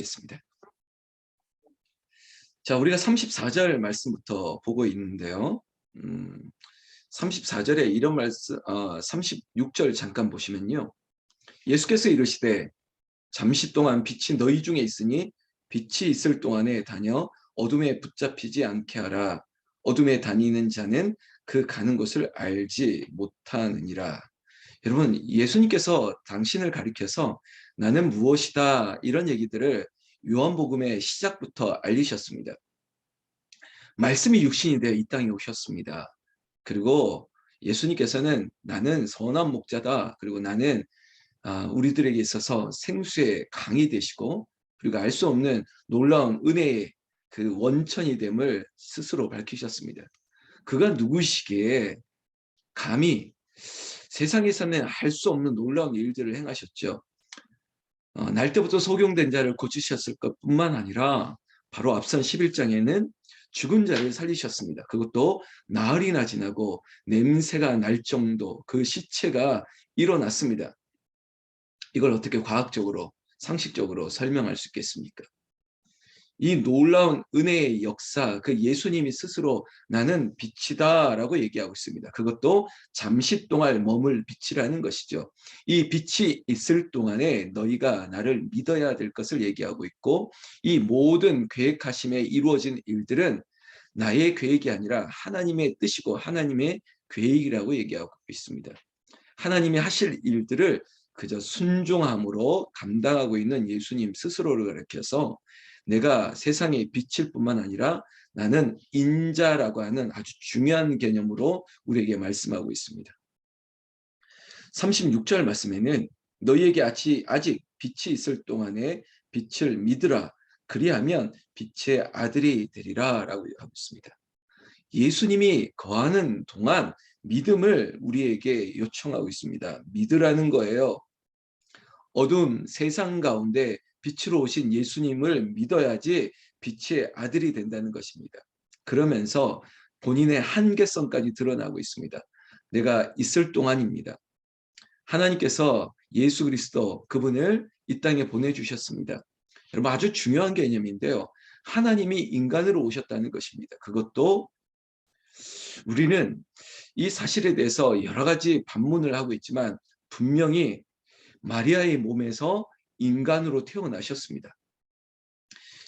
하겠습니다. 자, 우리가 34절 말씀부터 보고 있는데요. 34절에 이런 말씀, 36절 잠깐 보시면요. 예수께서 이르시되 잠시 동안 빛이 너희 중에 있으니 빛이 있을 동안에 다녀 어둠에 붙잡히지 않게 하라. 어둠에 다니는 자는 그 가는 곳을 알지 못하느니라. 여러분, 예수님께서 당신을 가리켜서 나는 무엇이다 이런 얘기들을 요한복음의 시작부터 알리셨습니다. 말씀이 육신이 되어 이 땅에 오셨습니다. 그리고 예수님께서는 나는 선한 목자다. 그리고 나는 우리들에게 있어서 생수의 강이 되시고, 그리고 알 수 없는 놀라운 은혜의 그 원천이 됨을 스스로 밝히셨습니다. 그가 누구시기에 감히 세상에서는 할 수 없는 놀라운 일들을 행하셨죠. 날 때부터 소경된 자를 고치셨을 것뿐만 아니라 바로 앞선 11장에는 죽은 자를 살리셨습니다. 그것도 나흘이나 지나고 냄새가 날 정도 그 시체가 일어났습니다. 이걸 어떻게 과학적으로, 상식적으로 설명할 수 있겠습니까? 이 놀라운 은혜의 역사, 그 예수님이 스스로 나는 빛이다 라고 얘기하고 있습니다. 그것도 잠시 동안 머물 빛이라는 것이죠. 이 빛이 있을 동안에 너희가 나를 믿어야 될 것을 얘기하고 있고, 이 모든 계획하심에 이루어진 일들은 나의 계획이 아니라 하나님의 뜻이고 하나님의 계획이라고 얘기하고 있습니다. 하나님이 하실 일들을 그저 순종함으로 감당하고 있는 예수님 스스로를 가리켜서 내가 세상의 빛일 뿐만 아니라 나는 인자라고 하는 아주 중요한 개념으로 우리에게 말씀하고 있습니다. 36절 말씀에는 너희에게 아직 빛이 있을 동안에 빛을 믿으라. 그리하면 빛의 아들이 되리라 라고 하고 있습니다. 예수님이 거하는 동안 믿음을 우리에게 요청하고 있습니다. 믿으라는 거예요. 어두운 세상 가운데 빛으로 오신 예수님을 믿어야지 빛의 아들이 된다는 것입니다. 그러면서 본인의 한계성까지 드러나고 있습니다. 내가 있을 동안입니다. 하나님께서 예수 그리스도 그분을 이 땅에 보내주셨습니다. 여러분, 아주 중요한 개념인데요. 하나님이 인간으로 오셨다는 것입니다. 그것도 우리는 이 사실에 대해서 여러 가지 반문을 하고 있지만 분명히 마리아의 몸에서 인간으로 태어나셨습니다.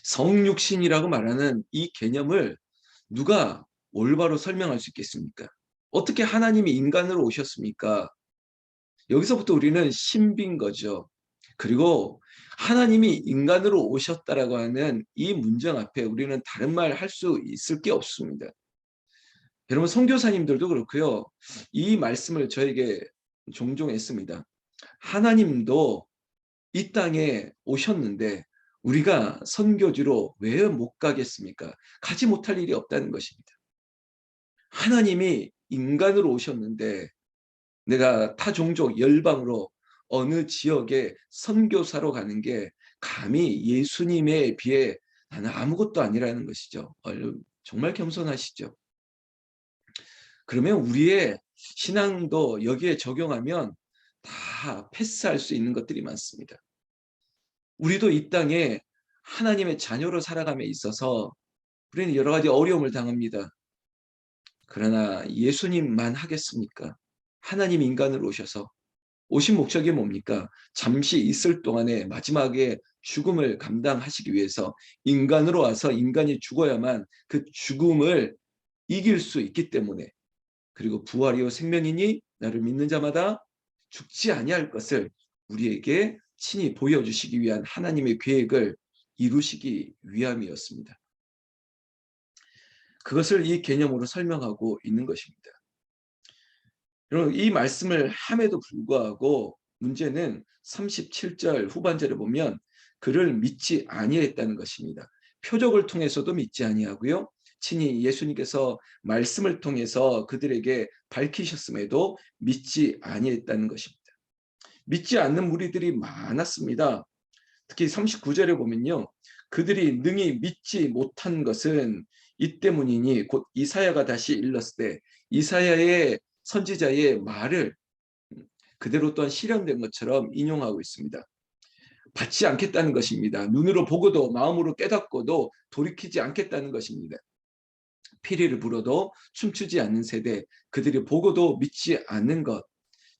성육신이라고 말하는 이 개념을 누가 올바로 설명할 수 있겠습니까? 어떻게 하나님이 인간으로 오셨습니까? 여기서부터 우리는 신비인 거죠. 그리고 하나님이 인간으로 오셨다라고 하는 이 문장 앞에 우리는 다른 말 할 수 있을 게 없습니다. 여러분, 선교사님들도 그렇고요. 이 말씀을 저에게 종종 했습니다. 하나님도 이 땅에 오셨는데 우리가 선교지로 왜 못 가겠습니까? 가지 못할 일이 없다는 것입니다. 하나님이 인간으로 오셨는데 내가 타 종족 열방으로 어느 지역에 선교사로 가는 게 감히 예수님에 비해 나는 아무것도 아니라는 것이죠. 정말 겸손하시죠. 그러면 우리의 신앙도 여기에 적용하면 다 패스할 수 있는 것들이 많습니다. 우리도 이 땅에 하나님의 자녀로 살아감에 있어서 우리는 여러 가지 어려움을 당합니다. 그러나 예수님만 하겠습니까? 하나님 인간으로 오셔서 오신 목적이 뭡니까? 잠시 있을 동안에 마지막에 죽음을 감당하시기 위해서 인간으로 와서 인간이 죽어야만 그 죽음을 이길 수 있기 때문에, 그리고 부활이요 생명이니 나를 믿는 자마다 죽지 아니할 것을 우리에게 친히 보여주시기 위한 하나님의 계획을 이루시기 위함이었습니다. 그것을 이 개념으로 설명하고 있는 것입니다. 여러분, 이 말씀을 함에도 불구하고 문제는 37절 후반절에 보면 그를 믿지 아니했다는 것입니다. 표적을 통해서도 믿지 아니하고요. 친히 예수님께서 말씀을 통해서 그들에게 밝히셨음에도 믿지 아니했다는 것입니다. 믿지 않는 무리들이 많았습니다. 특히 39절에 보면요. 그들이 능히 믿지 못한 것은 이 때문이니 곧 이사야가 다시 일렀을 때 이사야의 선지자의 말을 그대로 또한 실현된 것처럼 인용하고 있습니다. 받지 않겠다는 것입니다. 눈으로 보고도 마음으로 깨닫고도 돌이키지 않겠다는 것입니다. 피리를 불어도 춤추지 않는 세대, 그들이 보고도 믿지 않는 것.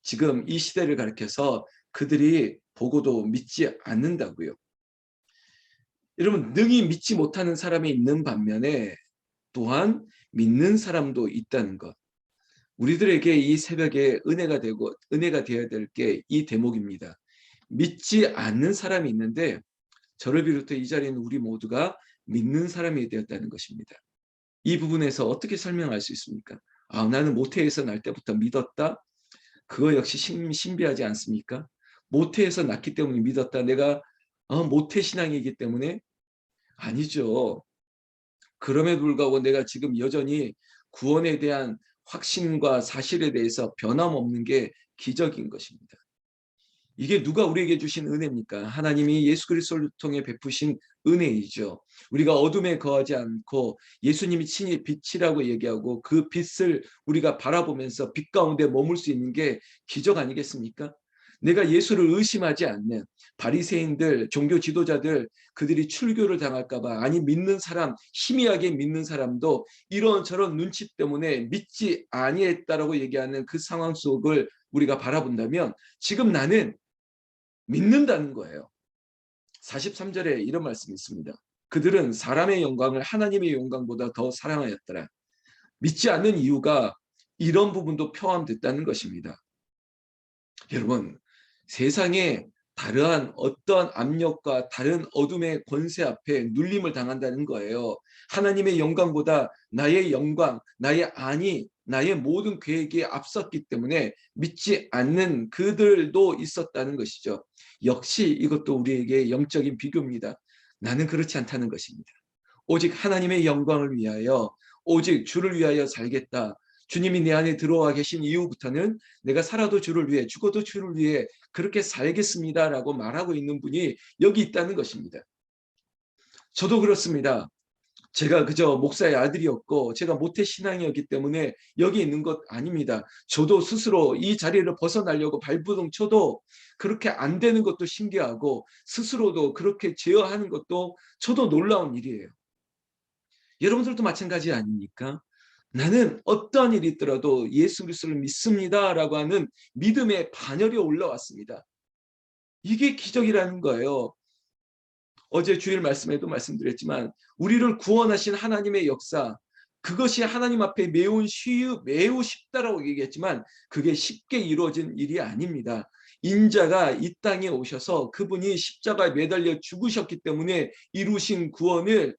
지금 이 시대를 가리켜서 그들이 보고도 믿지 않는다고요. 여러분, 능히 믿지 못하는 사람이 있는 반면에 또한 믿는 사람도 있다는 것. 우리들에게 이 새벽에 은혜가 되어야 될 게 이 대목입니다. 믿지 않는 사람이 있는데 저를 비롯해 이 자리에 있는 우리 모두가 믿는 사람이 되었다는 것입니다. 이 부분에서 어떻게 설명할 수 있습니까? 나는 모태에서 날 때부터 믿었다. 그거 역시 신비하지 않습니까? 모태에서 낳기 때문에 믿었다. 내가 모태 신앙이기 때문에 아니죠. 그럼에도 불구하고 내가 지금 여전히 구원에 대한 확신과 사실에 대해서 변함없는 게 기적인 것입니다. 이게 누가 우리에게 주신 은혜입니까? 하나님이 예수 그리스도를 통해 베푸신 은혜이죠. 우리가 어둠에 거하지 않고 예수님이 친히 빛이라고 얘기하고 그 빛을 우리가 바라보면서 빛 가운데 머물 수 있는 게 기적 아니겠습니까? 내가 예수를 의심하지 않는 바리새인들, 종교 지도자들, 그들이 출교를 당할까 봐, 아니 믿는 사람, 희미하게 믿는 사람도 이런저런 눈치 때문에 믿지 아니했다라고 얘기하는 그 상황 속을 우리가 바라본다면 지금 나는 믿는다는 거예요. 43절에 이런 말씀이 있습니다. 그들은 사람의 영광을 하나님의 영광보다 더 사랑하였더라. 믿지 않는 이유가 이런 부분도 포함됐다는 것입니다. 여러분, 세상에 다르한 어떤 압력과 다른 어둠의 권세 앞에 눌림을 당한다는 거예요. 하나님의 영광보다 나의 영광, 나의 안위, 나의 모든 계획이 앞섰기 때문에 믿지 않는 그들도 있었다는 것이죠. 역시 이것도 우리에게 영적인 비교입니다. 나는 그렇지 않다는 것입니다. 오직 하나님의 영광을 위하여, 오직 주를 위하여 살겠다. 주님이 내 안에 들어와 계신 이후부터는 내가 살아도 주를 위해, 죽어도 주를 위해 그렇게 살겠습니다라고 말하고 있는 분이 여기 있다는 것입니다. 저도 그렇습니다. 제가 그저 목사의 아들이었고 제가 모태 신앙이었기 때문에 여기 있는 것 아닙니다. 저도 스스로 이 자리를 벗어나려고 발버둥 쳐도 그렇게 안 되는 것도 신기하고 스스로도 그렇게 제어하는 것도 저도 놀라운 일이에요. 여러분들도 마찬가지 아닙니까? 나는 어떠한 일이 있더라도 예수 그리스도를 믿습니다라고 하는 믿음의 반열이 올라왔습니다. 이게 기적이라는 거예요. 어제 주일 말씀에도 말씀드렸지만 우리를 구원하신 하나님의 역사, 그것이 하나님 앞에 매우 쉽다라고 얘기했지만 그게 쉽게 이루어진 일이 아닙니다. 인자가 이 땅에 오셔서 그분이 십자가에 매달려 죽으셨기 때문에 이루신 구원을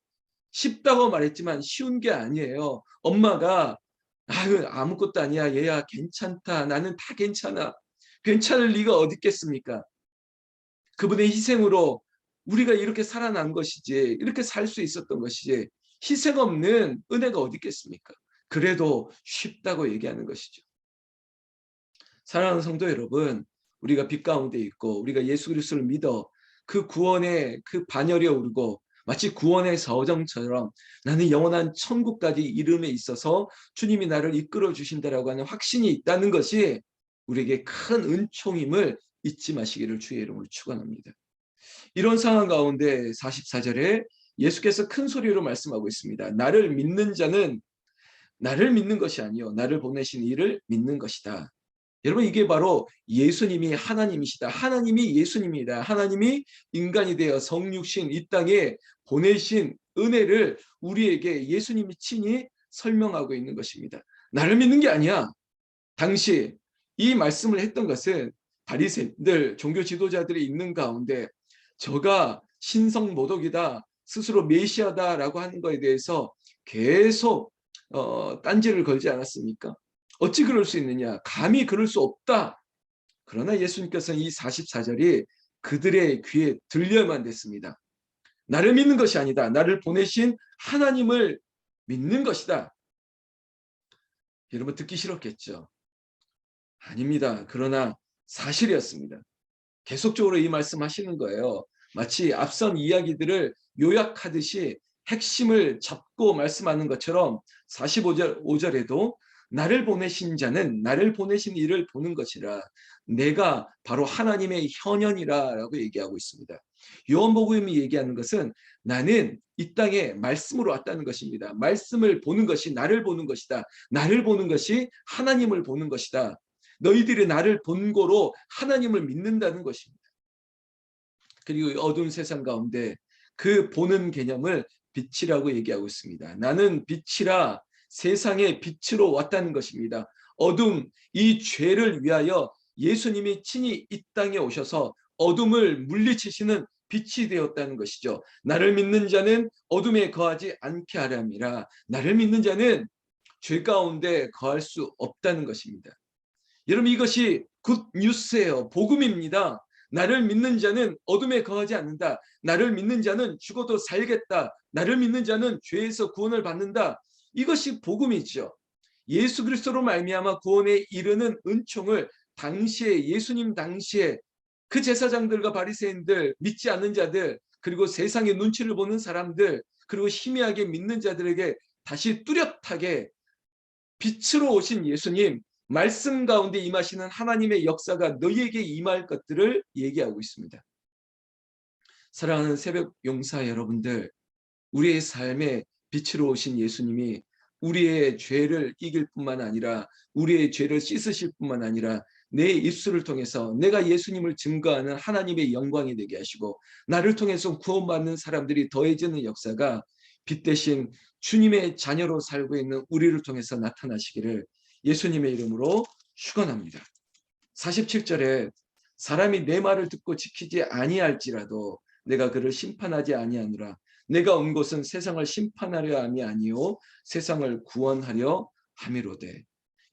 쉽다고 말했지만 쉬운 게 아니에요. 엄마가 아유 아무것도 아니야. 얘야 괜찮다. 나는 다 괜찮아. 괜찮을 리가 어디 있겠습니까? 그분의 희생으로 우리가 이렇게 살아난 것이지, 이렇게 살 수 있었던 것이지, 희생 없는 은혜가 어디 있겠습니까? 그래도 쉽다고 얘기하는 것이죠. 사랑하는 성도 여러분, 우리가 빛 가운데 있고 우리가 예수 그리스도를 믿어 그 구원의 그 반열에 오르고 마치 구원의 서정처럼 나는 영원한 천국까지 이름에 있어서 주님이 나를 이끌어 주신다라고 하는 확신이 있다는 것이 우리에게 큰 은총임을 잊지 마시기를 주의 이름으로 축원합니다. 이런 상황 가운데 44절에 예수께서 큰 소리로 말씀하고 있습니다. 나를 믿는 자는 나를 믿는 것이 아니요 나를 보내신 이를 믿는 것이다. 여러분 이게 바로 예수님이 하나님이시다. 하나님이 예수님이다. 하나님이 인간이 되어 성육신 이 땅에 보내신 은혜를 우리에게 예수님이 친히 설명하고 있는 것입니다. 나를 믿는 게 아니야. 당시 이 말씀을 했던 것은 바리새인들 종교 지도자들이 있는 가운데 저가 신성 모독이다. 스스로 메시아다라고 하는 것에 대해서 계속 딴지를 걸지 않았습니까? 어찌 그럴 수 있느냐? 감히 그럴 수 없다. 그러나 예수님께서는 이 44절이 그들의 귀에 들려야만 됐습니다. 나를 믿는 것이 아니다. 나를 보내신 하나님을 믿는 것이다. 여러분 듣기 싫었겠죠? 아닙니다. 그러나 사실이었습니다. 계속적으로 이 말씀하시는 거예요. 마치 앞선 이야기들을 요약하듯이 핵심을 잡고 말씀하는 것처럼 45절에도 나를 보내신 자는 나를 보내신 이를 보는 것이라. 내가 바로 하나님의 현현이라라고 얘기하고 있습니다. 요한복음이 얘기하는 것은 나는 이 땅에 말씀으로 왔다는 것입니다. 말씀을 보는 것이 나를 보는 것이다. 나를 보는 것이 하나님을 보는 것이다. 너희들이 나를 본고로 하나님을 믿는다는 것입니다. 그리고 어두운 세상 가운데 그 보는 개념을 빛이라고 얘기하고 있습니다. 나는 빛이라 세상의 빛으로 왔다는 것입니다. 어둠, 이 죄를 위하여 예수님이 친히 이 땅에 오셔서 어둠을 물리치시는 빛이 되었다는 것이죠. 나를 믿는 자는 어둠에 거하지 않게 하려 함이라. 나를 믿는 자는 죄 가운데 거할 수 없다는 것입니다. 여러분, 이것이 굿 뉴스예요. 복음입니다. 나를 믿는 자는 어둠에 거하지 않는다. 나를 믿는 자는 죽어도 살겠다. 나를 믿는 자는 죄에서 구원을 받는다. 이것이 복음이죠. 예수 그리스도로 말미암아 구원에 이르는 은총을 당시에, 예수님 당시에 그 제사장들과 바리새인들, 믿지 않는 자들, 그리고 세상의 눈치를 보는 사람들, 그리고 희미하게 믿는 자들에게 다시 뚜렷하게 빛으로 오신 예수님, 말씀 가운데 임하시는 하나님의 역사가 너희에게 임할 것들을 얘기하고 있습니다. 사랑하는 새벽 용사 여러분들, 우리의 삶에 빛으로 오신 예수님이 우리의 죄를 이길 뿐만 아니라, 우리의 죄를 씻으실 뿐만 아니라 내 입술을 통해서 내가 예수님을 증거하는 하나님의 영광이 되게 하시고, 나를 통해서 구원받는 사람들이 더해지는 역사가 빛 대신 주님의 자녀로 살고 있는 우리를 통해서 나타나시기를 예수님의 이름으로 축원합니다. 47절에 사람이 내 말을 듣고 지키지 아니할지라도 내가 그를 심판하지 아니하노라. 내가 온 곳은 세상을 심판하려 함이 아니요 세상을 구원하려 함이로되.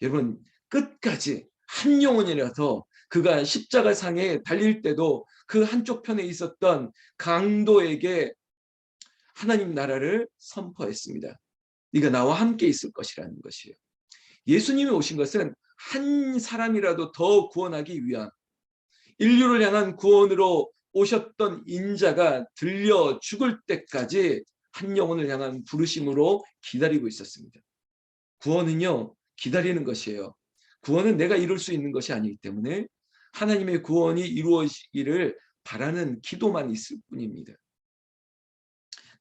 여러분, 끝까지 한 영혼이라도 그가 십자가 상에 달릴 때도 그 한쪽 편에 있었던 강도에게 하나님 나라를 선포했습니다. 네가 나와 함께 있을 것이라는 것이에요. 예수님이 오신 것은 한 사람이라도 더 구원하기 위한, 인류를 향한 구원으로 오셨던 인자가 들려 죽을 때까지 한 영혼을 향한 부르심으로 기다리고 있었습니다. 구원은요, 기다리는 것이에요. 구원은 내가 이룰 수 있는 것이 아니기 때문에 하나님의 구원이 이루어지기를 바라는 기도만 있을 뿐입니다.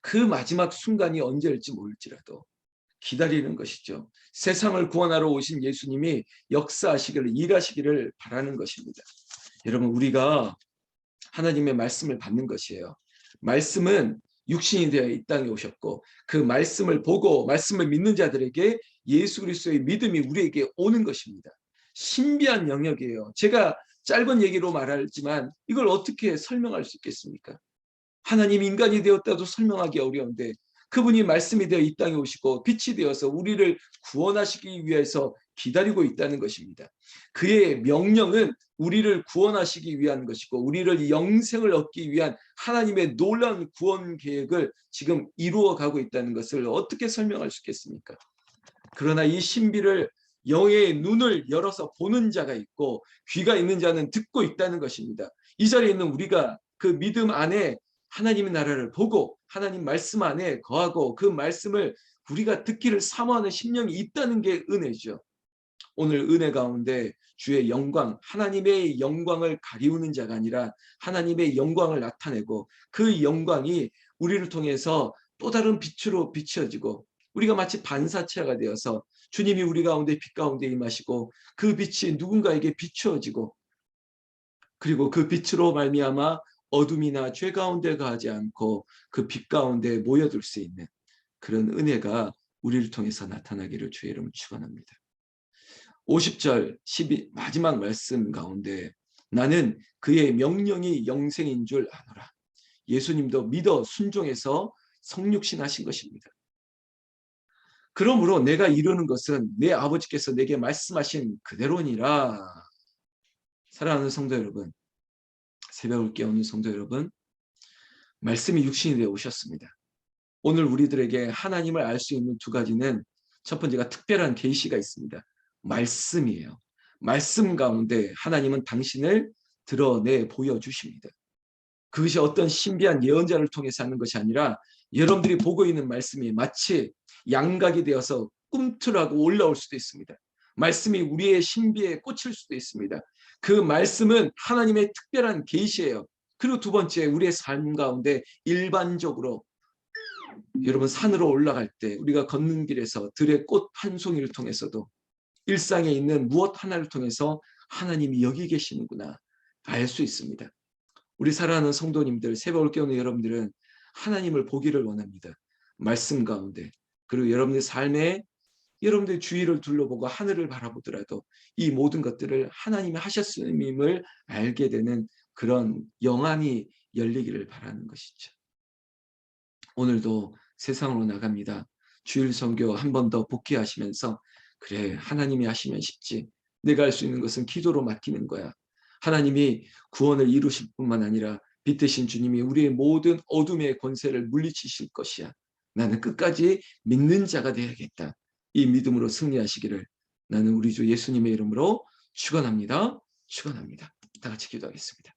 그 마지막 순간이 언제일지 모를지라도 기다리는 것이죠. 세상을 구원하러 오신 예수님이 역사하시기를, 일하시기를 바라는 것입니다. 여러분, 우리가 하나님의 말씀을 받는 것이에요. 말씀은 육신이 되어 이 땅에 오셨고, 그 말씀을 보고 말씀을 믿는 자들에게 예수 그리스도의 믿음이 우리에게 오는 것입니다. 신비한 영역이에요. 제가 짧은 얘기로 말하지만 이걸 어떻게 설명할 수 있겠습니까? 하나님 인간이 되었다도 설명하기 어려운데, 그분이 말씀이 되어 이 땅에 오시고 빛이 되어서 우리를 구원하시기 위해서 기다리고 있다는 것입니다. 그의 명령은 우리를 구원하시기 위한 것이고, 우리를 영생을 얻기 위한 하나님의 놀라운 구원 계획을 지금 이루어가고 있다는 것을 어떻게 설명할 수 있겠습니까? 그러나 이 신비를 영의 눈을 열어서 보는 자가 있고 귀가 있는 자는 듣고 있다는 것입니다. 이 자리에 있는 우리가 그 믿음 안에 하나님의 나라를 보고 하나님 말씀 안에 거하고 그 말씀을 우리가 듣기를 사모하는 심령이 있다는 게 은혜죠. 오늘 은혜 가운데 주의 영광, 하나님의 영광을 가리우는 자가 아니라 하나님의 영광을 나타내고, 그 영광이 우리를 통해서 또 다른 빛으로 비춰지고, 우리가 마치 반사체가 되어서 주님이 우리 가운데 빛 가운데 임하시고 그 빛이 누군가에게 비추어지고, 그리고 그 빛으로 말미암아 어둠이나 죄 가운데 가지 않고 그 빛 가운데 모여들 수 있는 그런 은혜가 우리를 통해서 나타나기를 주의 이름으로 축원합니다. 50절 12 마지막 말씀 가운데 나는 그의 명령이 영생인 줄 아노라. 예수님도 믿어 순종해서 성육신하신 것입니다. 그러므로 내가 이루는 것은 내 아버지께서 내게 말씀하신 그대로니라. 사랑하는 성도 여러분, 새벽을 깨우는 성도 여러분, 말씀이 육신이 되어 오셨습니다. 오늘 우리들에게 하나님을 알 수 있는 두 가지는, 첫 번째가 특별한 계시가 있습니다. 말씀이에요. 말씀 가운데 하나님은 당신을 드러내 보여주십니다. 그것이 어떤 신비한 예언자를 통해서 하는 것이 아니라 여러분들이 보고 있는 말씀이 마치 양각이 되어서 꿈틀하고 올라올 수도 있습니다. 말씀이 우리의 신비에 꽂힐 수도 있습니다. 그 말씀은 하나님의 특별한 계시예요. 그리고 두 번째, 우리의 삶 가운데 일반적으로 여러분 산으로 올라갈 때 우리가 걷는 길에서 들의 꽃 한 송이를 통해서도 일상에 있는 무엇 하나를 통해서 하나님이 여기 계시는구나 알 수 있습니다. 우리 사랑하는 성도님들, 새벽을 깨우는 여러분들은 하나님을 보기를 원합니다. 말씀 가운데. 그리고 여러분의 삶에 여러분들의 주위를 둘러보고 하늘을 바라보더라도 이 모든 것들을 하나님이 하셨음을 알게 되는 그런 영안이 열리기를 바라는 것이죠. 오늘도 세상으로 나갑니다. 주일 선교 한 번 더 복귀하시면서 그래, 하나님이 하시면 쉽지. 내가 할 수 있는 것은 기도로 맡기는 거야. 하나님이 구원을 이루실 뿐만 아니라 빛 대신 주님이 우리의 모든 어둠의 권세를 물리치실 것이야. 나는 끝까지 믿는 자가 되어야겠다. 이 믿음으로 승리하시기를 나는 우리 주 예수님의 이름으로 축원합니다. 축원합니다. 다 같이 기도하겠습니다.